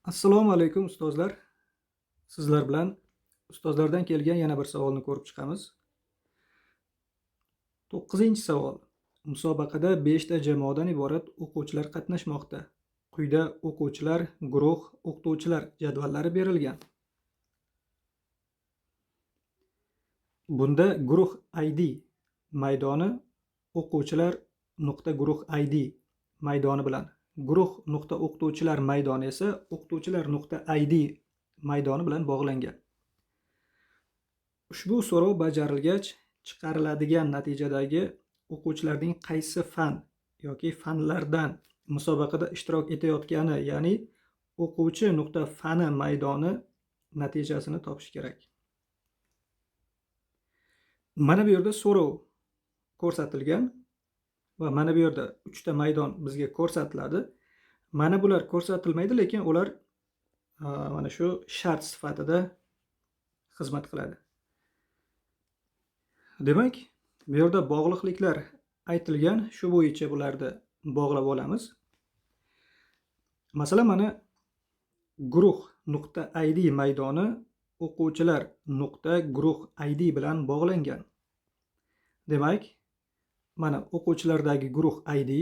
Assalomu alaykum ustozlar. Sizlar bilan ustozlardan kelgan yana bir savolni ko'rib chiqamiz. 9-savol. Musobaqada 5 ta jamoadan iborat o'quvchilar qatnashmoqda. Quyida o'quvchilar, guruh, o'qituvchilar jadvallari berilgan. Bunda guruh ID maydoni o'quvchilar.guruh ID maydoni bilan, guruh.o'qituvchilar maydoni esa o'qituvchilar.id maydoni bilan bog'langan. Ushbu so'rov bajarilgach, chiqariladigan natijadagi o'quvchilarning qaysi fan yoki fanlardan musobaqada ishtirok etayotgani, ya'ni o'quvchi.fani maydoni natijasini topish kerak. Mana bu yerda so'rov ko'rsatilgan va mana bu yerda 3 ta maydon bizga ko'rsatiladi. Mana bular ko'rsatilmaydi, lekin ular mana shu shart sifatida xizmat qiladi. Demak, bu yerda bog'liqliklar aytilgan, shu bo'yicha bularni bog'lab olamiz. Masalan, mana guruh.id maydoni o'quvchilar.guruh.id bilan bog'langan. Demak, mana o'quvchilardagi guruh ID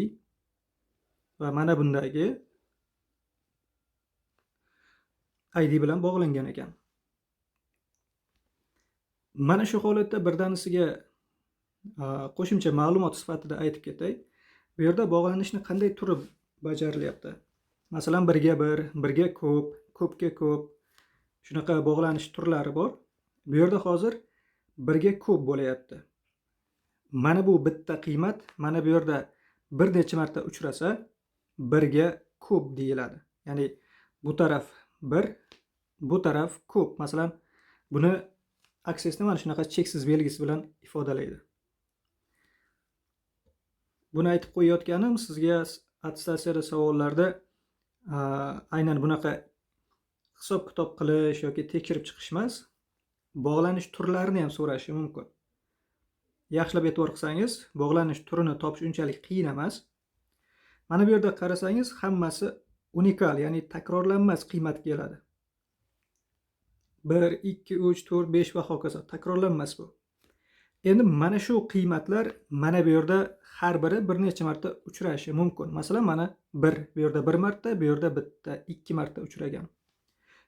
va mana bundagi ID bilan bog'langan ekan. Mana shu holatda birdanisiga qo'shimcha ma'lumot sifatida aytib ketay. Bu yerda bog'lanishni qanday turi bajarilyapti? Masalan, birga bir, birga ko'p, ko'pga ko'p, shunaqa bog'lanish turlari bor. Bu yerda hozir birga ko'p bo'layapti. Mana bu bitta qiymat, mana bu yerda bir necha marta uchrasa, birga ko'p deyiladi. Ya'ni bu taraf bir, bu taraf ko'p. Masalan, buni aksesni mana shunaqa cheksiz belgisi bilan ifodalaydi. Buni aytib qo'yayotganim, sizga attestatsiyada savollarda aynan bunaqa hisob-kitob qilish yoki tekshirib chiqish emas, bog'lanish turlarini ham so'rashi mumkin. Yaxshilab e'tibor qilsangiz, bog'lanish turini topish unchalik qiyin emas. Mana bu yerda qarasangiz, hammasi unikal, ya'ni takrorlanmas qiymat keladi. 1, 2, 3, 4, 5 va hokazo takrorlanmas bu. Endi mana shu qiymatlar mana bu yerda har biri bir necha marta uchrashi mumkin. Masalan, mana 1 bu yerda 1 marta, bu yerda bitta 2 marta uchragan.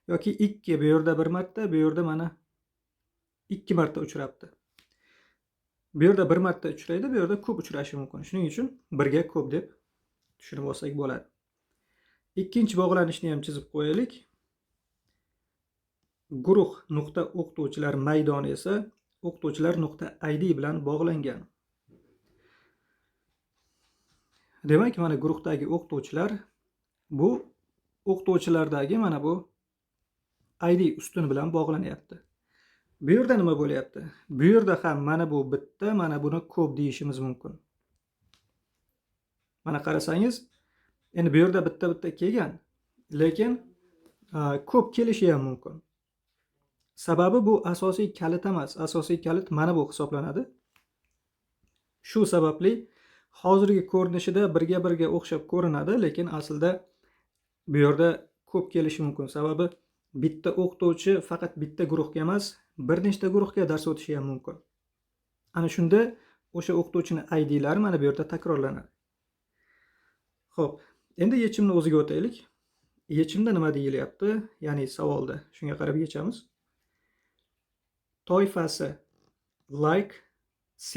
Yoki 2 bu yerda 1 marta, bu yerda mana 2 marta uchrabdi. Bu yerda 1 marta uchraydi, bu yerda ko'p uchrashi mumkin. Shuning uchun birga ko'p deb tushunib olsak bo'ladi. Ikkinchi bog'lanishni ham chizib qo'yaylik. Guruh.o'qituvchilar maydoni esa o'qituvchilar.id bilan bog'langan. Demak, mana guruhdagi o'qituvchilar bu o'qituvchilardagi mana bu ID ustuni bilan bog'lanyapti. Bu yerda nima bo'lyapti? Bu yerda ham mana bu bitta, mana buni ko'p deyishimiz mumkin. Mana qarasangiz, endi bu yerda bitta kelgan, lekin ko'p kelishi ham mumkin. Sababi bu asosiy kalit emas. Asosiy kalit mana bu hisoblanadi. Shu sababli hozirgi ko'rinishida birga o'xshab ko'rinadi, lekin aslida bu yerda ko'p kelishi mumkin. Sababi bitta o'qituvchi faqat bitta guruhga emas, bir nechta guruhga dars o'tishi ham mumkin. Ana shunda o'sha o'qituvchining IDlari mana bu yerda takrorlanadi. Xo'p, endi yechimni o'ziga o'taylik. Yechimda nima deyilyapti? Ya'ni savolda shunga qarab yechamiz. Toifasi like C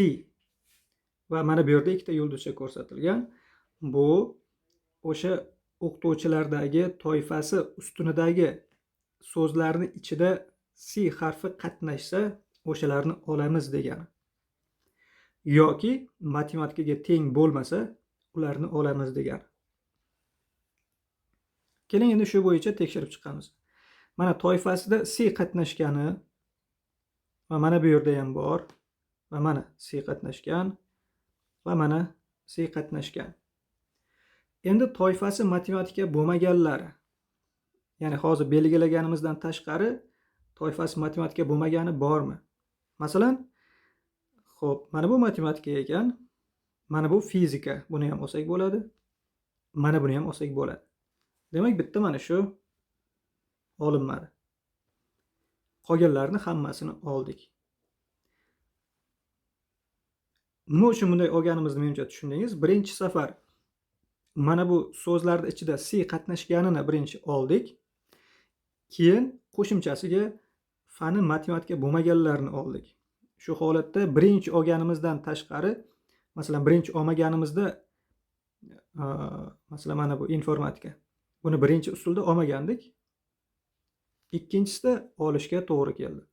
va mana bu yerda ikkita yulduzcha ko'rsatilgan. Bu o'sha o'qituvchilardagi toifasi ustunidagi so'zlarni ichida C harfi qatnashsa, o'shalarni olamiz degani. Yoki matematikaga teng bo'lmasa, ularni olamiz degani. Keling endi shu bo'yicha tekshirib chiqamiz. Mana toifasida C qatnashgani va mana bu yerda ham bor va mana C qatnashgan va mana C qatnashgan. Endi toifasi matematika bo'lmaganlari, ya'ni hozir belgilaganimizdan tashqari toifasi matematika bo'lmagani bormi? Masalan, xo'p, mana bu matematika ekan, mana bu fizika, buni ham olsak bo'ladi, mana buni ham olsak bo'ladi. Demak, bitta mana shu olinmadi. Qolganlarini hammasini oldik. Nima uchun bunday olganimizni menimcha tushundingiz? Birinchi safar mana bu so'zlarning ichida C qatnashganini birinchi oldik. Keyin qo'shimchasiga fani matematika bo'lmaganlarini oldik. Shu holatda birinchi olganimizdan tashqari, masalan, birinchi olmaganimizda masalan mana bu informatika. Buni birinchi usulda olmagandik. Ikkinchisida olishga to'g'ri keldi.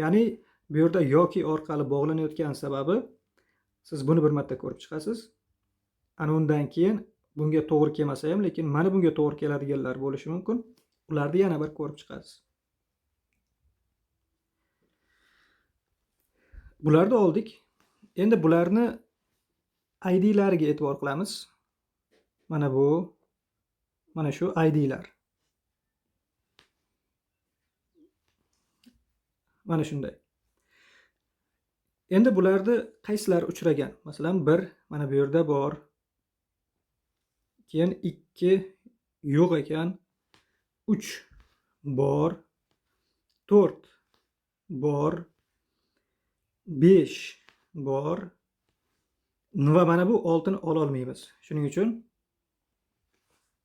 Ya'ni bu yerda yoki orqali bog'lanayotgan sababi siz buni bir marta ko'rib chiqasiz. Ana undan keyin bunga to'g'ri kelmasa ham, lekin mana bunga to'g'ri keladiganlar bo'lishi mumkin. Ularni yana bir ko'rib chiqasiz. Bularni oldik. Endi bularni IDlariga e'tibor qilamiz. Mana bu, mana shu IDlar. Mana shunday. Endi bularni qaysilari uchragan? Masalan, 1 mana bu yerda bor. Keyin 2 yo'q ekan. 3 bor. 4 bor. 5 bor. Va mana bu 6ni ola olmaymiz. Shuning uchun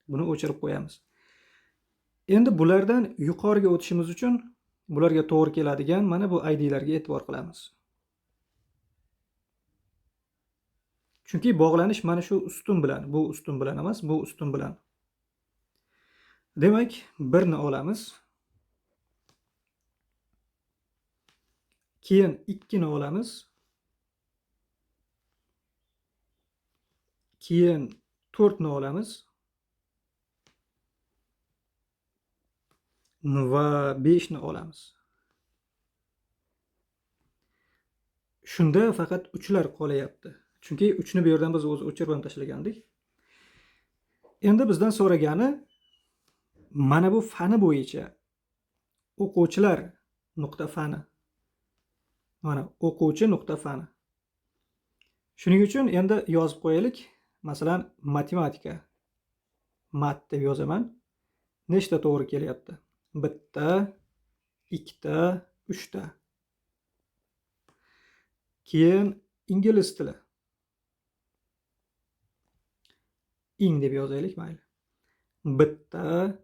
buni o'chirib qo'yamiz. Endi bulardan yuqoriga o'tishimiz uchun bularga to'g'ri keladigan mana bu IDlarga e'tibor qilamiz. Chunki bog'lanish mana shu ustun bilan, bu ustun bilan emas, bu ustun bilan. Demak, 1 ni olamiz. Keyin 2 ni olamiz. Keyin 4 ni olamiz. Va 5 ni olamiz. Shunda faqat 3lar qolyapti. Chunki 3ni bu yerdan biz o'zi o'chirib ham tashlagandik. Endi bizdan so'ragani mana bu fani bo'yicha o'quvchilar nuqta fani. Mana o'quvchi nuqta fani. Shuning uchun endi yozib qo'yaylik. Masalan, matematika. Mat deb yozaman. Nechta to'g'ri kelyapti? 1 ta, 2 ta, 3 ta. Keyin ingliz tili. Ing deb yozaylik, mayli. 1 ta,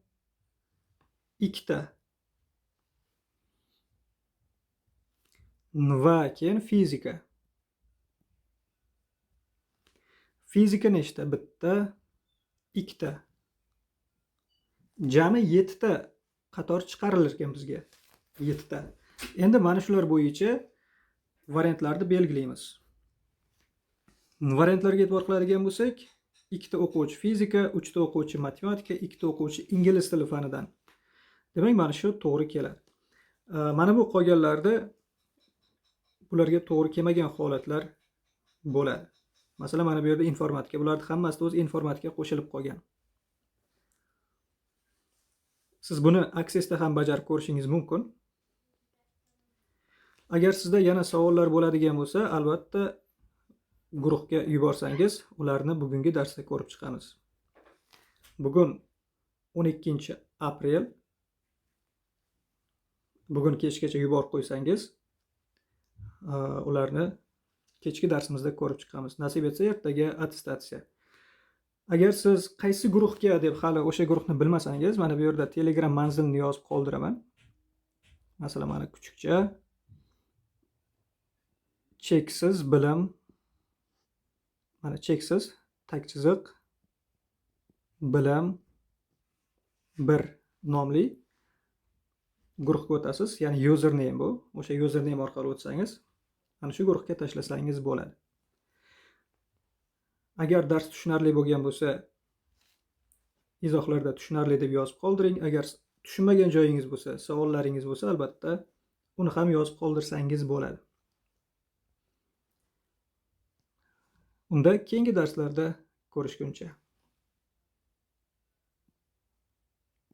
2 ta. Va keyin fizika. Fizika nechta? 1 ta, 2 ta. Jami 7 ta qator chiqarilar ekan bizga. 7 ta. Endi mana shular bo'yicha variantlarni belgilaymiz. Variantlarga e'tibor qiladigan bo'lsak, 2 ta o'quvchi fizika, 3 ta o'quvchi matematika, 2 ta o'quvchi ingliz tili fanidan. Demak, mana shu to'g'ri keladi. Mana bu qolganlarda bularga to'g'ri kelmagan holatlar bo'ladi. Masalan, mana bu yerda informatika. Bularning hammasi o'z informatika qo'shilib qolgan. Siz buni Access'da ham bajarib ko'rishingiz mumkin. Agar sizda yana savollar bo'ladigan bo'lsa, albatta guruhga yuborsangiz, ularni bugungi darsda ko'rib chiqamiz. Bugun 12-aprel. Bugun kechgacha yuborib qo'ysangiz, ularni kechki darsimizda ko'rib chiqamiz. Nasib etsa ertaga attestatsiya. Agar siz qaysi guruhga deb hali o'sha guruhni bilmasangiz, mana bu yerda Telegram manzilini yozib qoldiraman. Masalan, mana kuchukcha cheksiz bilim, mana cheksiz tag chiziq bilim 1 nomli guruhga o'tasiz. Ya'ni username bu. O'sha username orqali o'tsangiz, mana shu guruhga tashlasangiz bo'ladi. Agar dars tushunarli bo'lgan bo'lsa, izohlarda tushunarli deb yozib qoldiring. Agar tushunmagan joyingiz bo'lsa, savollaringiz bo'lsa, albatta uni ham yozib qoldirsangiz bo'ladi. Unda keyingi darslarda ko'rishguncha